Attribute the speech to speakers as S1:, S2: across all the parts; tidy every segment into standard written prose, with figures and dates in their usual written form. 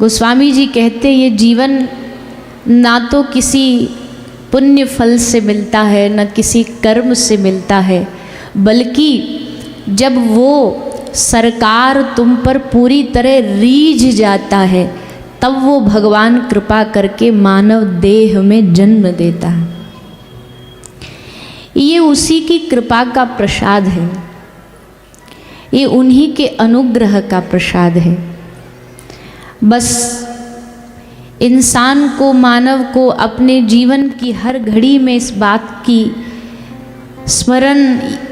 S1: गोस्वामी जी कहते ये जीवन ना तो किसी पुण्य फल से मिलता है न किसी कर्म से मिलता है, बल्कि जब वो सरकार तुम पर पूरी तरह रीझ जाता है तब वो भगवान कृपा करके मानव देह में जन्म देता है। ये उसी की कृपा का प्रसाद है, ये उन्हीं के अनुग्रह का प्रसाद है। बस इंसान को, मानव को अपने जीवन की हर घड़ी में इस बात की स्मरण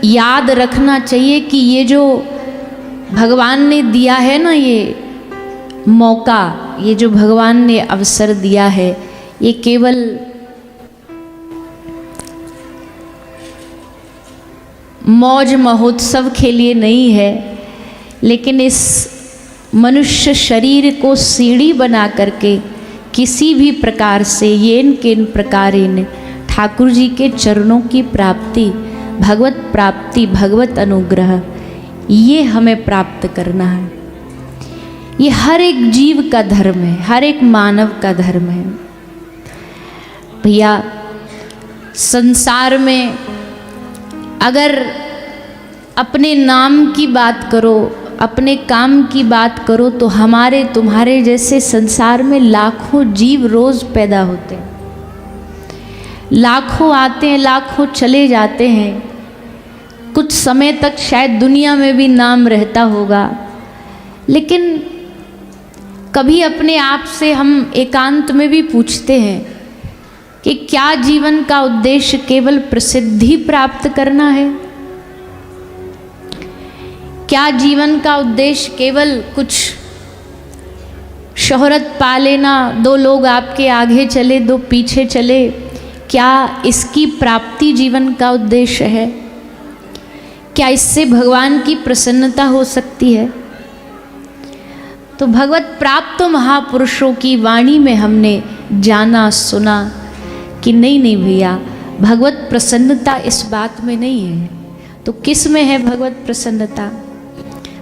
S1: याद रखना चाहिए कि ये जो भगवान ने दिया है ना, ये मौका, ये जो भगवान ने अवसर दिया है, ये केवल मौज महोत्सव के लिए नहीं है, लेकिन इस मनुष्य शरीर को सीढ़ी बना करके किसी भी प्रकार से येन केन प्रकारेण ठाकुर जी के चरणों की प्राप्ति, भगवत प्राप्ति, भगवत अनुग्रह, ये हमें प्राप्त करना है। ये हर एक जीव का धर्म है, हर एक मानव का धर्म है। भैया संसार में अगर अपने नाम की बात करो, अपने काम की बात करो, तो हमारे तुम्हारे जैसे संसार में लाखों जीव रोज पैदा होते हैं, लाखों आते हैं, लाखों चले जाते हैं। कुछ समय तक शायद दुनिया में भी नाम रहता होगा, लेकिन कभी अपने आप से हम एकांत में भी पूछते हैं कि क्या जीवन का उद्देश्य केवल प्रसिद्धि प्राप्त करना है? क्या जीवन का उद्देश्य केवल कुछ शोहरत पा लेना, दो लोग आपके आगे चले दो पीछे चले, क्या इसकी प्राप्ति जीवन का उद्देश्य है? क्या इससे भगवान की प्रसन्नता हो सकती है? तो भगवत प्राप्त महापुरुषों की वाणी में हमने जाना सुना कि नहीं नहीं भैया, भगवत प्रसन्नता इस बात में नहीं है। तो किस में है भगवत प्रसन्नता?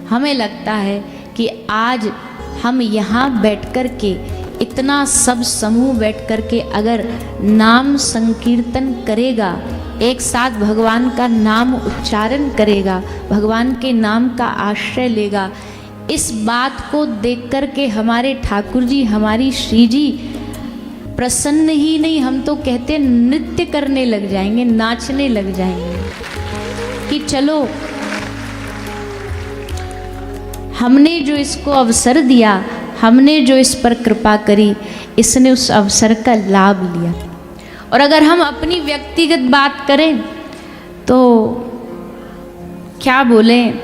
S1: हमें लगता है कि आज हम यहाँ बैठ कर के, इतना सब समूह बैठ कर के अगर नाम संकीर्तन करेगा, एक साथ भगवान का नाम उच्चारण करेगा, भगवान के नाम का आश्रय लेगा, इस बात को देख कर के हमारे ठाकुर जी, हमारी श्री जी प्रसन्न ही नहीं, हम तो कहते नृत्य करने लग जाएंगे, नाचने लग जाएंगे कि चलो हमने जो इसको अवसर दिया, हमने जो इस पर कृपा करी, इसने उस अवसर का लाभ लिया। और अगर हम अपनी व्यक्तिगत बात करें तो क्या बोलें,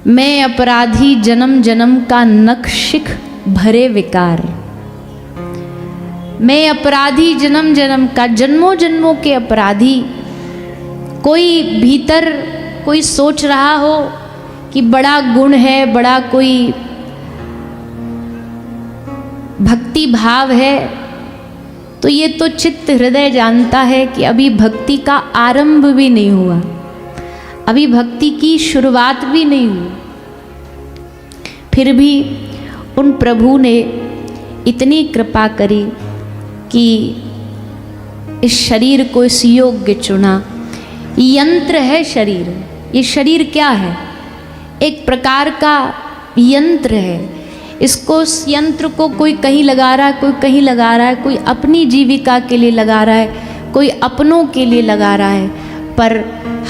S1: मैं अपराधी जन्म जन्म का नखशिख भरे विकार, मैं अपराधी जन्म जन्म का, जन्मों जन्मों के अपराधी। कोई भीतर कोई सोच रहा हो कि बड़ा गुण है, बड़ा कोई भक्ति भाव है, तो ये तो चित्त हृदय जानता है कि अभी भक्ति का आरंभ भी नहीं हुआ, अभी भक्ति की शुरुआत भी नहीं हुई। फिर भी उन प्रभु ने इतनी कृपा करी कि इस शरीर को इस योग्य चुना। यंत्र है शरीर, ये शरीर क्या है? एक प्रकार का यंत्र है। इसको, उस यंत्र को कोई कहीं लगा रहा है, कोई कहीं लगा रहा है, कोई अपनी जीविका के लिए लगा रहा है, कोई अपनों के लिए लगा रहा है, पर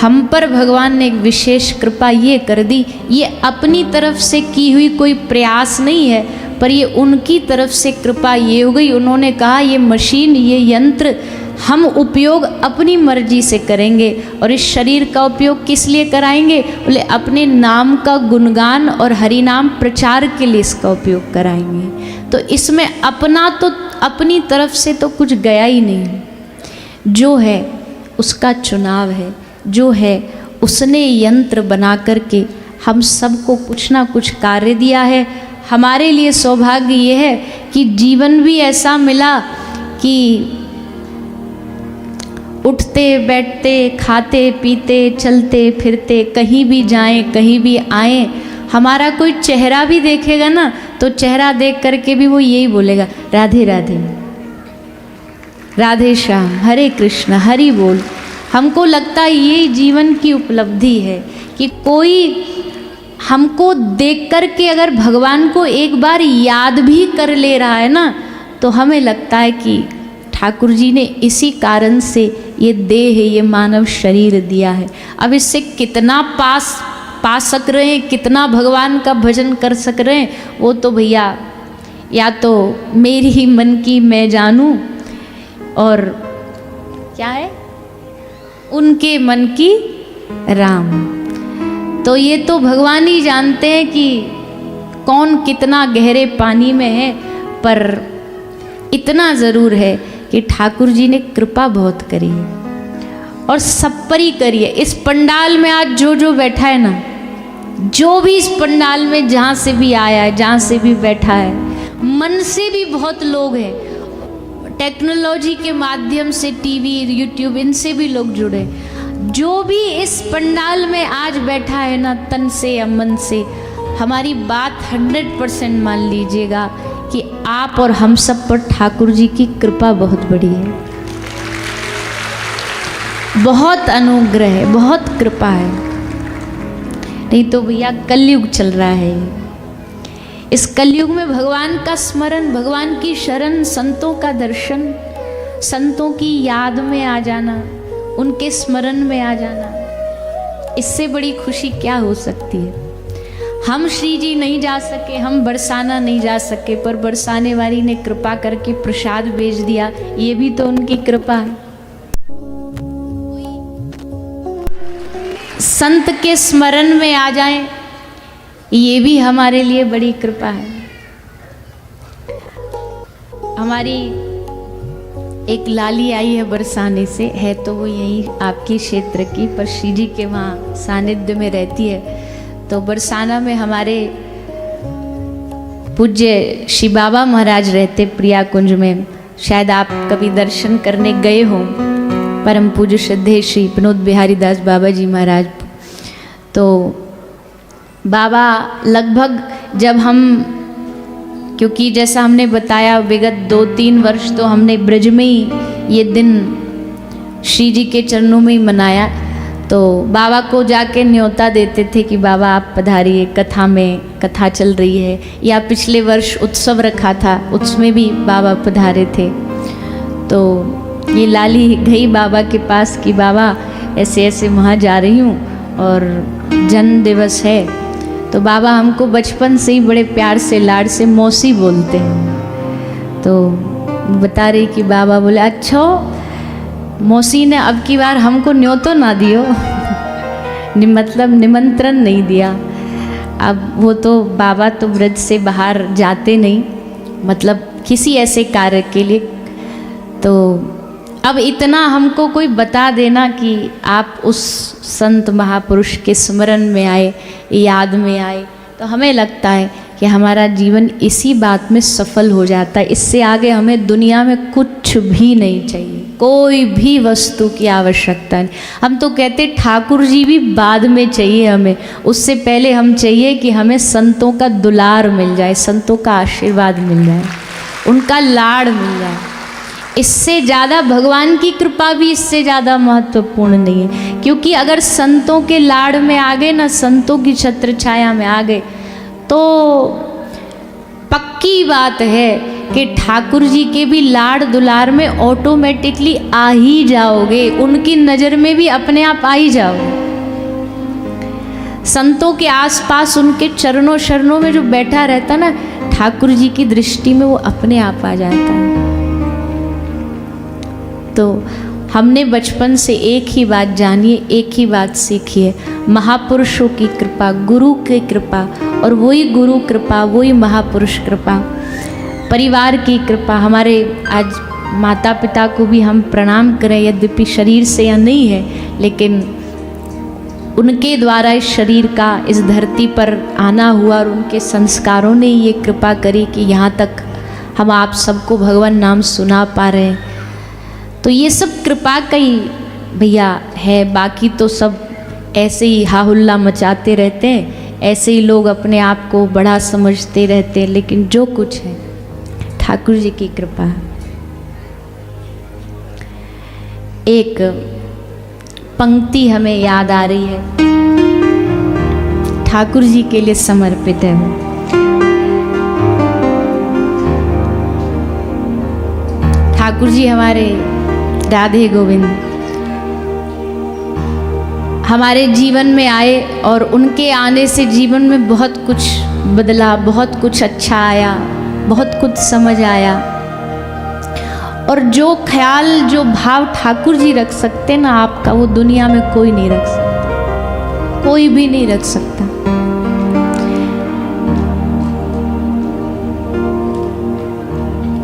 S1: हम पर भगवान ने एक विशेष कृपा ये कर दी, ये अपनी तरफ से की हुई कोई प्रयास नहीं है, पर ये उनकी तरफ से कृपा ये हो गई। उन्होंने कहा ये मशीन, ये यंत्र हम उपयोग अपनी मर्जी से करेंगे, और इस शरीर का उपयोग किस लिए कराएंगे? बोले अपने नाम का गुणगान और हरि नाम प्रचार के लिए इसका उपयोग कराएंगे। तो इसमें अपना तो, अपनी तरफ से तो कुछ गया ही नहीं, जो है उसका चुनाव है, जो है उसने यंत्र बना करके हम सबको कुछ ना कुछ कार्य दिया है। हमारे लिए सौभाग्य ये है कि जीवन भी ऐसा मिला कि उठते बैठते खाते पीते चलते फिरते कहीं भी जाएं कहीं भी आएं, हमारा कोई चेहरा भी देखेगा ना तो चेहरा देख करके भी वो यही बोलेगा, राधे राधे, राधे श्याम, हरे कृष्ण, हरि बोल। हमको लगता है ये जीवन की उपलब्धि है कि कोई हमको देख कर के अगर भगवान को एक बार याद भी कर ले रहा है ना, तो हमें लगता है कि ठाकुर जी ने इसी कारण से ये देह, ये मानव शरीर दिया है। अब इससे कितना पा सक रहे हैं, कितना भगवान का भजन कर सक रहे हैं, वो तो भैया या तो मेरी ही मन की मैं जानूं, और क्या है, उनके मन की राम। तो ये तो भगवान ही जानते हैं कि कौन कितना गहरे पानी में है। पर इतना ज़रूर है कि ठाकुर जी ने कृपा बहुत करी है और सब पर ही करी है। इस पंडाल में आज जो जो बैठा है ना, जो भी इस पंडाल में जहाँ से भी आया है, जहाँ से भी बैठा है, मन से भी बहुत लोग हैं, टेक्नोलॉजी के माध्यम से टीवी, यूट्यूब, इनसे भी लोग जुड़े। जो भी इस पंडाल में आज बैठा है ना, तन से या मन से, हमारी बात 100% मान लीजिएगा कि आप और हम सब पर ठाकुर जी की कृपा बहुत बड़ी है, बहुत अनुग्रह है, बहुत कृपा है। नहीं तो भैया कलयुग चल रहा है। इस कलयुग में भगवान का स्मरण, भगवान की शरण, संतों का दर्शन, संतों की याद में आ जाना, उनके स्मरण में आ जाना, इससे बड़ी खुशी क्या हो सकती है। हम श्री जी नहीं जा सके, हम बरसाना नहीं जा सके, पर बरसाने वाली ने कृपा करके प्रसाद भेज दिया, ये भी तो उनकी कृपा है। संत के स्मरण में आ जाएं, ये भी हमारे लिए बड़ी कृपा है। हमारी एक लाली आई है बरसाने से, है तो वो यही आपके क्षेत्र की, पर श्री जी के वहाँ सानिध्य में रहती है। तो बरसाना में हमारे पूज्य श्री बाबा महाराज रहते, प्रिया कुंज में। शायद आप कभी दर्शन करने गए हो। परम पूज्य श्रद्धेय श्री विनोद बिहारी दास बाबा जी महाराज। तो बाबा लगभग जब हम, क्योंकि जैसा हमने बताया विगत 2-3 वर्ष तो हमने ब्रज में ही ये दिन श्री जी के चरणों में ही मनाया। तो बाबा को जाके न्योता देते थे कि बाबा आप पधारिए, कथा में, कथा चल रही है। या पिछले वर्ष उत्सव रखा था, उसमें भी बाबा पधारे थे। तो ये लाली गई बाबा के पास कि बाबा ऐसे ऐसे वहाँ जा रही हूँ और जन्म दिवस है। तो बाबा हमको बचपन से ही बड़े प्यार से, लाड से मौसी बोलते हैं। तो बता रही कि बाबा बोले, अच्छा मौसी ने अब की बार हमको न्योतो ना दियो, मतलब निमंत्रण नहीं दिया। अब वो तो बाबा तो ब्रज से बाहर जाते नहीं, मतलब किसी ऐसे कार्य के लिए। तो अब इतना हमको कोई बता देना कि आप उस संत महापुरुष के स्मरण में आए, याद में आए, तो हमें लगता है कि हमारा जीवन इसी बात में सफल हो जाता है। इससे आगे हमें दुनिया में कुछ भी नहीं चाहिए, कोई भी वस्तु की आवश्यकता नहीं। हम तो कहते ठाकुर जी भी बाद में चाहिए हमें, उससे पहले हम चाहिए कि हमें संतों का दुलार मिल जाए, संतों का आशीर्वाद मिल जाए, उनका लाड़ मिल जाए। इससे ज़्यादा भगवान की कृपा भी इससे ज़्यादा महत्वपूर्ण नहीं है। क्योंकि अगर संतों के लाड़ में आ गए ना, संतों की छत्र छाया में आ गए, तो पक्की बात है कि ठाकुर जी के भी लाड़ दुलार में ऑटोमेटिकली आ ही जाओगे, उनकी नज़र में भी अपने आप आ ही जाओगे। संतों के आसपास उनके चरणों शरणों में जो बैठा रहता ना, ठाकुर जी की दृष्टि में वो अपने आप आ जाता है। तो हमने बचपन से एक ही बात जानी है, एक ही बात सीखी है, महापुरुषों की कृपा, गुरु की कृपा, और वही गुरु कृपा, वही महापुरुष कृपा, परिवार की कृपा। हमारे आज माता पिता को भी हम प्रणाम करें, यद्यपि शरीर से या नहीं है, लेकिन उनके द्वारा इस शरीर का इस धरती पर आना हुआ और उनके संस्कारों ने ये कृपा करी कि यहाँ तक हम आप सबको भगवान नाम सुना पा रहे हैं। तो ये सब कृपा का ही भैया है, बाकी तो सब ऐसे ही हाहुल्ला मचाते रहते हैं, ऐसे ही लोग अपने आप को बड़ा समझते रहते हैं, लेकिन जो कुछ है ठाकुर जी की कृपा है। एक पंक्ति हमें याद आ रही है, ठाकुर जी के लिए समर्पित है वो। ठाकुर जी हमारे राधे गोविंद हमारे जीवन में आए और उनके आने से जीवन में बहुत कुछ बदला, बहुत कुछ अच्छा आया, बहुत कुछ समझ आया। और जो ख्याल जो भाव ठाकुर जी रख सकते ना आपका, वो दुनिया में कोई नहीं रख सकता, कोई भी नहीं रख सकता।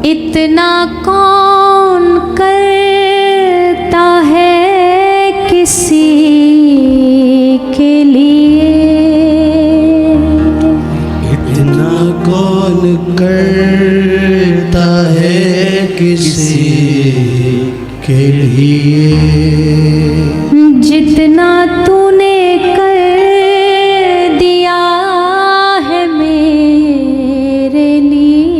S1: इतना कौन करता है किसी के लिए,
S2: इतना कौन करता है किसी के लिए,
S1: जितना तूने कर दिया है मेरे लिए।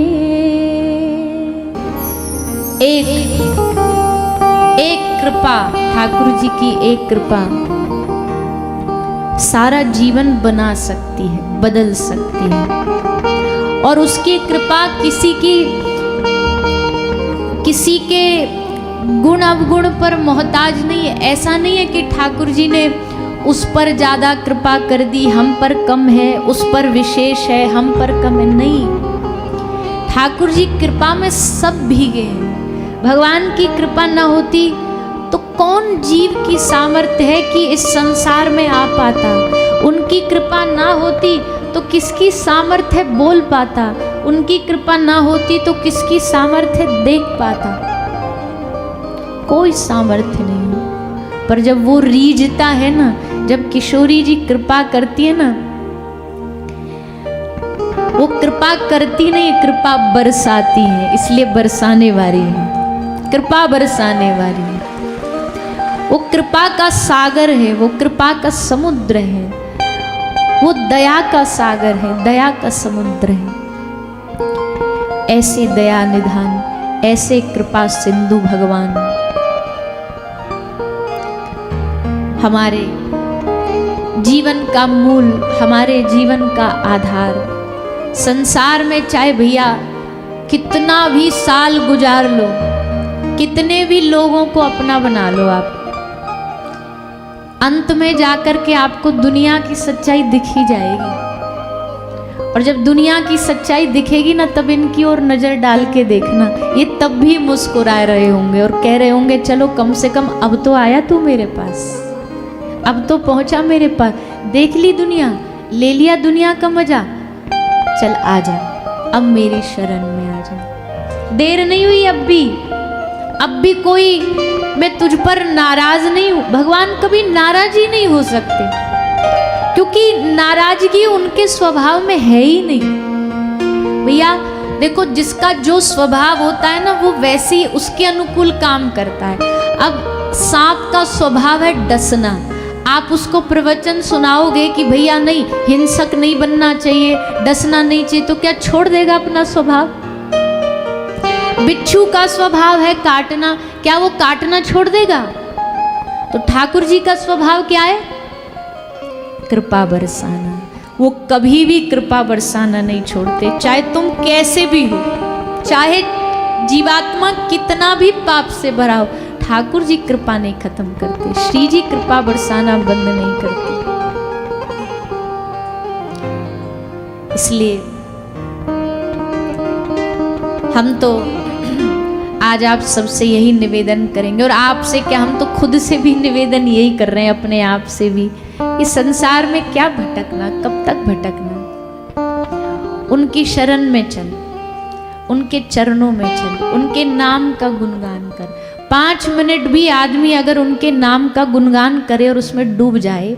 S1: एक कृपा, ठाकुर जी की एक कृपा सारा जीवन बना सकती है, बदल सकती है। और उसकी कृपा किसी के गुण अवगुण पर मोहताज नहीं है। ऐसा नहीं है कि ठाकुर जी ने उस पर ज़्यादा कृपा कर दी, हम पर कम है, उस पर विशेष है, हम पर कम है। नहीं, ठाकुर जी कृपा में सब भीगे हैं। भगवान की कृपा न होती तो कौन जीव की सामर्थ्य है कि इस संसार में आ पाता। उनकी कृपा ना होती तो किसकी सामर्थ्य बोल पाता। उनकी कृपा ना होती तो किसकी सामर्थ्य देख पाता। कोई सामर्थ्य नहीं। पर जब वो रीझता है ना, जब किशोरी जी कृपा करती है ना, वो कृपा करती नहीं, कृपा बरसाती है। इसलिए बरसाने वाली है, कृपा बरसाने वाली है। वो कृपा का सागर है, वो कृपा का समुद्र है, वो दया का सागर है, दया का समुद्र है। ऐसे दया निधान, ऐसे कृपा सिंधु भगवान हमारे जीवन का मूल, हमारे जीवन का आधार। संसार में चाहे भैया कितना भी साल गुजार लो, कितने भी लोगों को अपना बना लो, आप अंत में जाकर के आपको दुनिया की सच्चाई दिख ही जाएगी। और जब दुनिया की सच्चाई दिखेगी ना, तब इनकी ओर नजर डाल के देखना, ये तब भी मुस्कुरा रहे होंगे और कह रहे होंगे चलो कम से कम अब तो आया तू मेरे पास, अब तो पहुंचा मेरे पास, देख ली दुनिया, ले लिया दुनिया का मजा, चल आजा, अब मेरी शरण में आ जा। देर नहीं हुई, अब भी कोई मैं तुझ पर नाराज नहीं हूं। भगवान कभी नाराज ही नहीं हो सकते, क्योंकि नाराजगी उनके स्वभाव में है ही नहीं। भैया देखो, जिसका जो स्वभाव होता है ना, वो वैसे ही उसके अनुकूल काम करता है। अब सांप का स्वभाव है डसना, आप उसको प्रवचन सुनाओगे कि भैया नहीं, हिंसक नहीं बनना चाहिए, डसना नहीं चाहिए, तो क्या छोड़ देगा अपना स्वभाव? बिच्छू का स्वभाव है काटना, क्या वो काटना छोड़ देगा? तो ठाकुर जी का स्वभाव क्या है? कृपा बरसाना। वो कभी भी कृपा बरसाना नहीं छोड़ते, चाहे तुम कैसे भी हो, चाहे जीवात्मा कितना भी पाप से भरा हो, ठाकुर जी कृपा नहीं खत्म करते, श्री जी कृपा बरसाना बंद नहीं करते। इसलिए हम तो आज आप सबसे यही निवेदन करेंगे, और आपसे क्या, हम तो खुद से भी निवेदन यही कर रहे हैं, अपने आप से भी, इस संसार में क्या भटकना, कब तक भटकना। उनकी शरण में चल, उनके चरणों में चल, उनके नाम का गुणगान कर। 5 मिनट भी आदमी अगर उनके नाम का गुणगान करे और उसमें डूब जाए,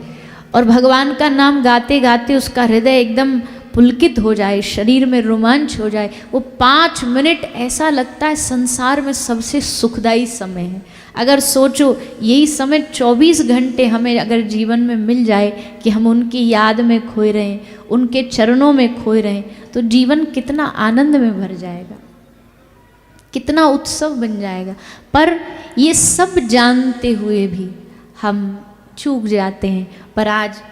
S1: और भगवान का नाम गाते गाते उसका हृदय एकदम पुलकित हो जाए, शरीर में रोमांच हो जाए, वो 5 मिनट ऐसा लगता है संसार में सबसे सुखदायी समय है। अगर सोचो यही समय 24 घंटे हमें अगर जीवन में मिल जाए कि हम उनकी याद में खोए रहें, उनके चरणों में खोए रहें, तो जीवन कितना आनंद में भर जाएगा, कितना उत्सव बन जाएगा। पर ये सब जानते हुए भी हम चूक जाते हैं। पर आज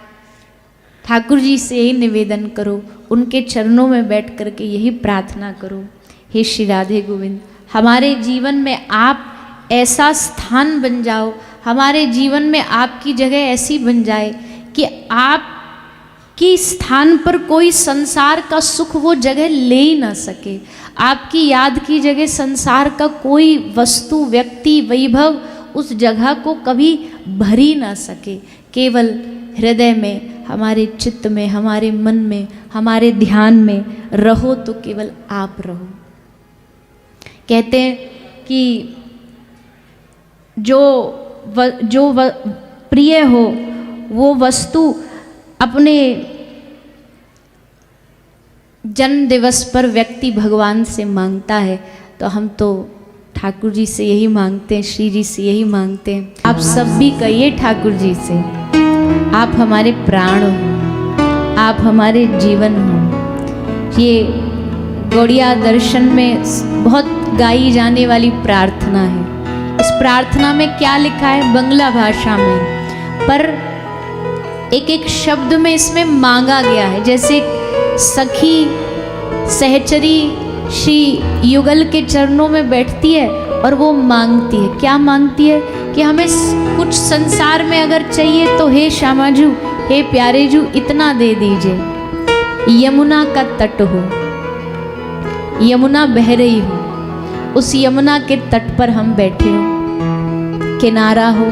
S1: ठाकुर जी से यही निवेदन करो, उनके चरणों में बैठ कर के यही प्रार्थना करो, हे श्री राधे गोविंद, हमारे जीवन में आप ऐसा स्थान बन जाओ, हमारे जीवन में आपकी जगह ऐसी बन जाए कि आपकी स्थान पर कोई संसार का सुख वो जगह ले ही ना सके। आपकी याद की जगह संसार का कोई वस्तु, व्यक्ति, वैभव उस जगह को कभी भर ही ना सके। केवल हृदय में, हमारे चित्त में, हमारे मन में, हमारे ध्यान में रहो तो केवल आप रहो। कहते हैं कि जो प्रिय हो वो वस्तु अपने जन्म दिवस पर व्यक्ति भगवान से मांगता है, तो हम तो ठाकुर जी से यही मांगते हैं, श्री जी से यही मांगते हैं। आप सब भी कहिए ठाकुर जी से, आप हमारे प्राण हो, आप हमारे जीवन हो। ये गौड़िया दर्शन में बहुत गाई जाने वाली प्रार्थना है। इस प्रार्थना में क्या लिखा है? बंगला भाषा में, पर एक एक शब्द में इसमें मांगा गया है। जैसे सखी सहचरी श्री युगल के चरणों में बैठती है और वो मांगती है, क्या मांगती है? कि हमें कुछ संसार में अगर चाहिए तो हे श्यामाजू, हे प्यारे जू, इतना दे दीजिए। यमुना का तट हो, यमुना बह रही हो, उस यमुना के तट पर हम बैठे हो, किनारा हो,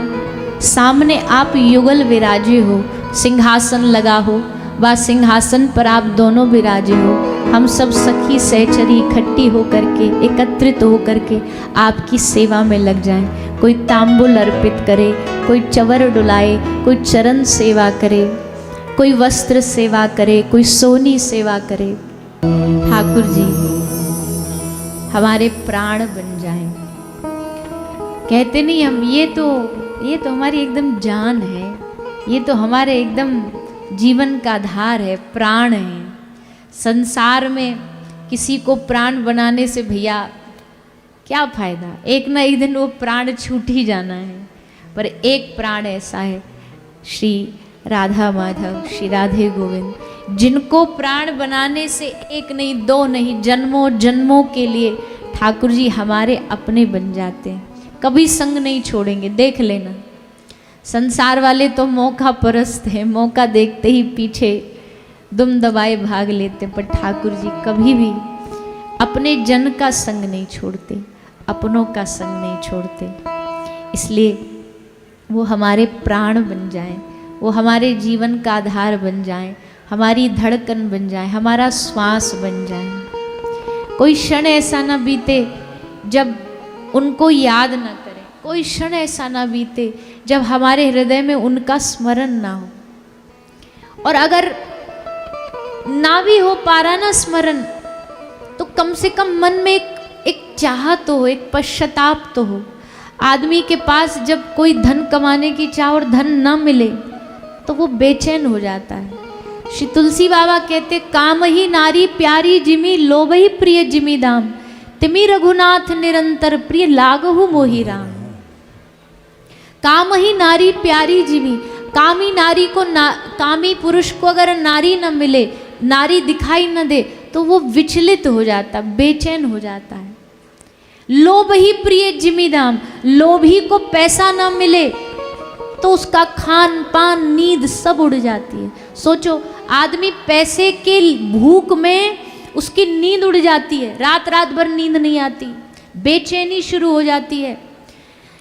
S1: सामने आप युगल विराजे हो, सिंहासन लगा हो, व सिंहासन पर आप दोनों विराजे हो। हम सब सखी सहचरी इकट्ठी होकर के, एकत्रित होकर के आपकी सेवा में लग जाएं। कोई तांबुल अर्पित करे, कोई चवर डुलाए, कोई चरण सेवा करे, कोई वस्त्र सेवा करे, कोई सोनी सेवा करे। ठाकुर जी हमारे प्राण बन जाएं। कहते नहीं हम, ये तो हमारी एकदम जान है, ये तो हमारे एकदम जीवन का आधार है, प्राण है। संसार में किसी को प्राण बनाने से भैया क्या फायदा? एक ना एक दिन वो प्राण छूट ही जाना है। पर एक प्राण ऐसा है, श्री राधा माधव, श्री राधे गोविंद, जिनको प्राण बनाने से एक नहीं, दो नहीं, जन्मों जन्मों के लिए ठाकुर जी हमारे अपने बन जाते हैं। कभी संग नहीं छोड़ेंगे, देख लेना। संसार वाले तो मौका परस्त हैं, मौका देखते ही पीछे दुम दबाए भाग लेते, पर ठाकुर जी कभी भी अपने जन का संग नहीं छोड़ते, अपनों का संग नहीं छोड़ते। इसलिए वो हमारे प्राण बन जाएं, वो हमारे जीवन का आधार बन जाएं, हमारी धड़कन बन जाएं, हमारा श्वास बन जाएं। कोई क्षण ऐसा ना बीते जब उनको याद ना करें, कोई क्षण ऐसा ना बीते जब हमारे हृदय में उनका स्मरण ना हो। और अगर ना भी हो पा रहा ना स्मरण, तो कम से कम मन में एक चाहत तो हो, एक पश्चाताप तो हो। आदमी के पास जब कोई धन कमाने की चाह और धन ना मिले तो वो बेचैन हो जाता है। श्री तुलसी बाबा कहते, काम ही नारी प्यारी जिमी, लोभ ही प्रिय जिमी दाम, तिमी रघुनाथ निरंतर प्रिय लागहु मोहि राम। काम ही नारी प्यारी जिमी, कामी नारी को कामी पुरुष को अगर नारी न मिले, नारी दिखाई न दे, तो वो विचलित हो जाता, बेचैन हो जाता है। लोभ ही प्रिय जिमी दाम, लोभी को पैसा न मिले तो उसका खान पान नींद सब उड़ जाती है। सोचो, आदमी पैसे के भूख में उसकी नींद उड़ जाती है, रात रात भर नींद नहीं आती, बेचैनी शुरू हो जाती है।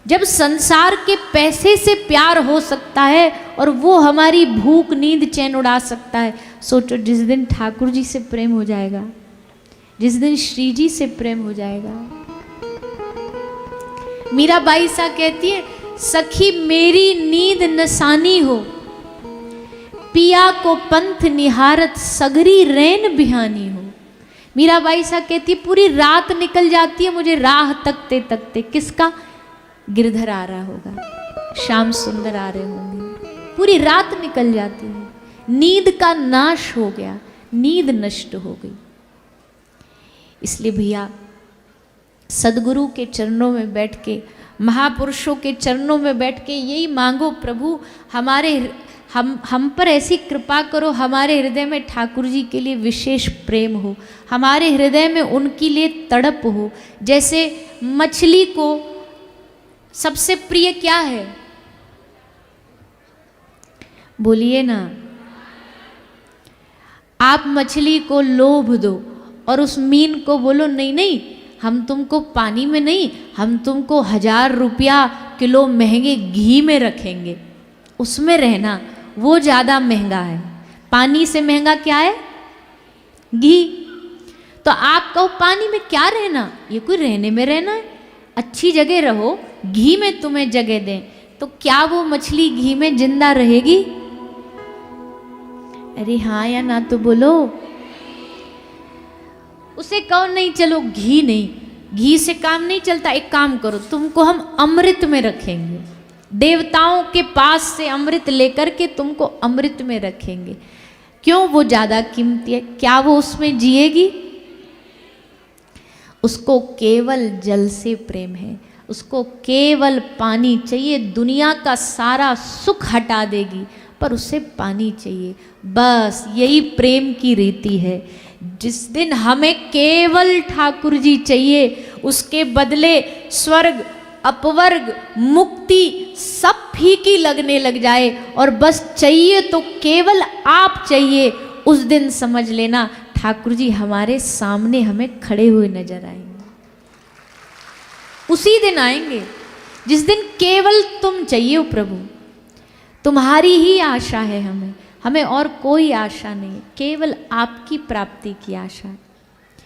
S1: जब संसार के पैसे से प्यार हो सकता है और वो हमारी भूख नींद चैन उड़ा सकता है, सोचो जिस दिन ठाकुर जी से प्रेम हो जाएगा, जिस दिन श्री जी से प्रेम हो जाएगा। मीराबाई सा कहती है, सखी मेरी नींद नसानी हो, पिया को पंथ निहारत सगरी रैन बिहानी हो। मीराबाई सा कहती है पूरी रात निकल जाती है मुझे राह तकते तकते। किसका? गिरधर आ रहा होगा, श्याम सुंदर आ रहे होंगे, पूरी रात निकल जाती है। नींद का नाश हो गया, नींद नष्ट हो गई। इसलिए भैया सदगुरु के चरणों में बैठ के, महापुरुषों के चरणों में बैठ के यही मांगो, प्रभु हमारे हम पर ऐसी कृपा करो, हमारे हृदय में ठाकुर जी के लिए विशेष प्रेम हो, हमारे हृदय में उनके लिए तड़प हो। जैसे मछली को सबसे प्रिय क्या है? बोलिए ना। आप मछली को लोभ दो और उस मीन को बोलो नहीं नहीं, हम तुमको पानी में नहीं, हम तुमको 1000 रुपया किलो महंगे घी में रखेंगे, उसमें रहना, वो ज़्यादा महंगा है। पानी से महंगा क्या है? घी। तो आप कहो पानी में क्या रहना, ये कोई रहने में रहना है, अच्छी जगह रहो, घी में तुम्हें जगह दें, तो क्या वो मछली घी में जिंदा रहेगी? अरे हाँ या ना तो बोलो। उसे कहो नहीं चलो घी नहीं, घी से काम नहीं चलता, एक काम करो तुमको हम अमृत में रखेंगे, देवताओं के पास से अमृत लेकर के तुमको अमृत में रखेंगे। क्यों? वो ज्यादा कीमती है। क्या वो उसमें जिएगी? उसको केवल जल से प्रेम है, उसको केवल पानी चाहिए, दुनिया का सारा सुख हटा देगी पर उसे पानी चाहिए। बस यही प्रेम की रीति है। जिस दिन हमें केवल ठाकुर जी चाहिए, उसके बदले स्वर्ग अपवर्ग मुक्ति सब फीकी लगने लग जाए और बस चाहिए तो केवल आप चाहिए, उस दिन समझ लेना ठाकुर जी हमारे सामने हमें खड़े हुए नजर आएंगे। उसी दिन आएंगे जिस दिन केवल तुम चाहिए हो प्रभु, तुम्हारी ही आशा है, हमें और कोई आशा नहीं, केवल आपकी प्राप्ति की आशा।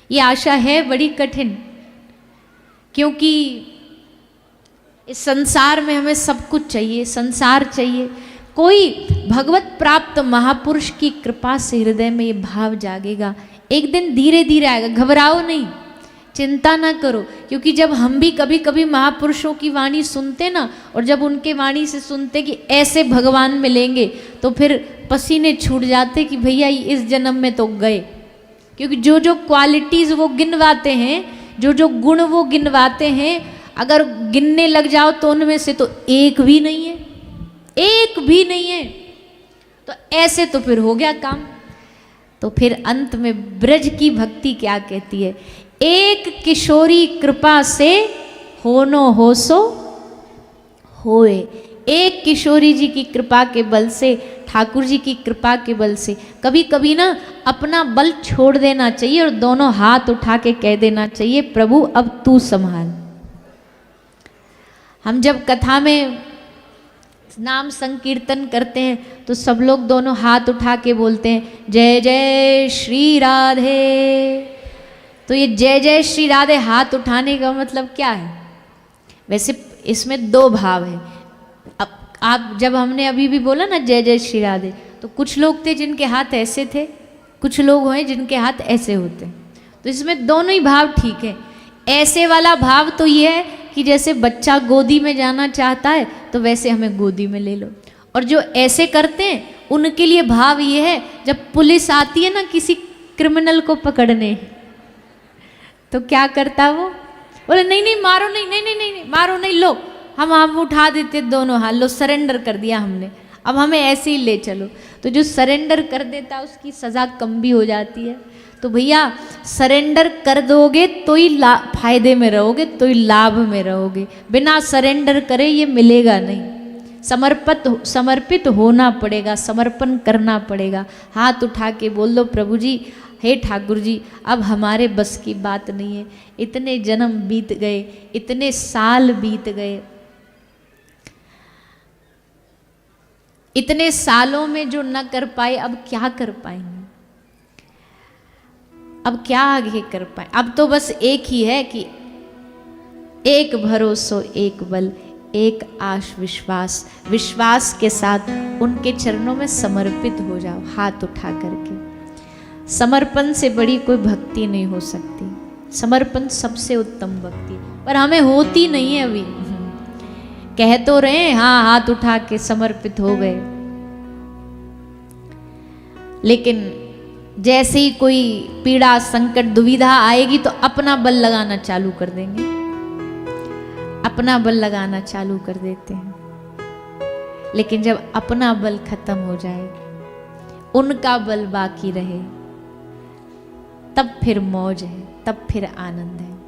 S1: ये आशा है बड़ी कठिन, क्योंकि इस संसार में हमें सब कुछ चाहिए, संसार चाहिए। कोई भगवत प्राप्त महापुरुष की कृपा से हृदय में ये भाव जागेगा, एक दिन धीरे धीरे आएगा। घबराओ नहीं, चिंता ना करो, क्योंकि जब हम भी कभी कभी महापुरुषों की वाणी सुनते ना, और जब उनके वाणी से सुनते कि ऐसे भगवान मिलेंगे, तो फिर पसीने छूट जाते कि भैया इस जन्म में तो गए। क्योंकि जो जो क्वालिटीज़ वो गिनवाते हैं, जो जो गुण वो गिनवाते हैं, अगर गिनने लग जाओ तो उनमें से तो एक भी नहीं है, एक भी नहीं है। तो ऐसे तो फिर हो गया काम। तो फिर अंत में ब्रज की भक्ति क्या कहती है? एक किशोरी कृपा से होनो हो सो होए। एक किशोरी जी की कृपा के बल से, ठाकुर जी की कृपा के बल से कभी कभी ना अपना बल छोड़ देना चाहिए और दोनों हाथ उठा के कह देना चाहिए प्रभु अब तू संभाल। हम जब कथा में नाम संकीर्तन करते हैं तो सब लोग दोनों हाथ उठा के बोलते हैं जय जय श्री राधे। तो ये जय जय श्री राधे हाथ उठाने का मतलब क्या है? वैसे इसमें दो भाव है। अब आप जब हमने अभी भी बोला ना जय जय श्री राधे, तो कुछ लोग थे जिनके हाथ ऐसे थे, कुछ लोग हैं जिनके हाथ ऐसे होते हैं। तो इसमें दोनों ही भाव ठीक है। ऐसे वाला भाव तो ये है कि जैसे बच्चा गोदी में जाना चाहता है तो वैसे हमें गोदी में ले लो। और जो ऐसे करते हैं उनके लिए भाव ये है, जब पुलिस आती है ना किसी क्रिमिनल को पकड़ने, तो क्या करता वो? बोले नहीं नहीं मारो नहीं, नहीं नहीं नहीं, नहीं मारो नहीं, लो हम उठा देते दोनों हाथ, लो सरेंडर कर दिया हमने, अब हमें ऐसे ही ले चलो। तो जो सरेंडर कर देता उसकी सज़ा कम भी हो जाती है। तो भैया सरेंडर कर दोगे तो ही फायदे में रहोगे, तो ही लाभ में रहोगे। बिना सरेंडर करे ये मिलेगा नहीं। समर्पित होना पड़ेगा, समर्पण करना पड़ेगा। हाथ उठा के बोल दो प्रभु जी, हे ठाकुर जी अब हमारे बस की बात नहीं है, इतने जन्म बीत गए, इतने साल बीत गए, इतने सालों में जो न कर पाए अब क्या कर पाएंगे, अब क्या आगे कर पाए। अब तो बस एक ही है कि एक भरोसो एक बल, एक आश विश्वास, विश्वास के साथ उनके चरणों में समर्पित हो जाओ हाथ उठा करके। समर्पण से बड़ी कोई भक्ति नहीं हो सकती। समर्पण सबसे उत्तम भक्ति, पर हमें होती नहीं है अभी। कह तो रहे हैं हाँ हाथ उठा के समर्पित हो गए, लेकिन जैसे ही कोई पीड़ा संकट दुविधा आएगी तो अपना बल लगाना चालू कर देंगे, अपना बल लगाना चालू कर देते हैं। लेकिन जब अपना बल खत्म हो जाए, उनका बल बाकी रहे, तब फिर मौज है, तब फिर आनंद है।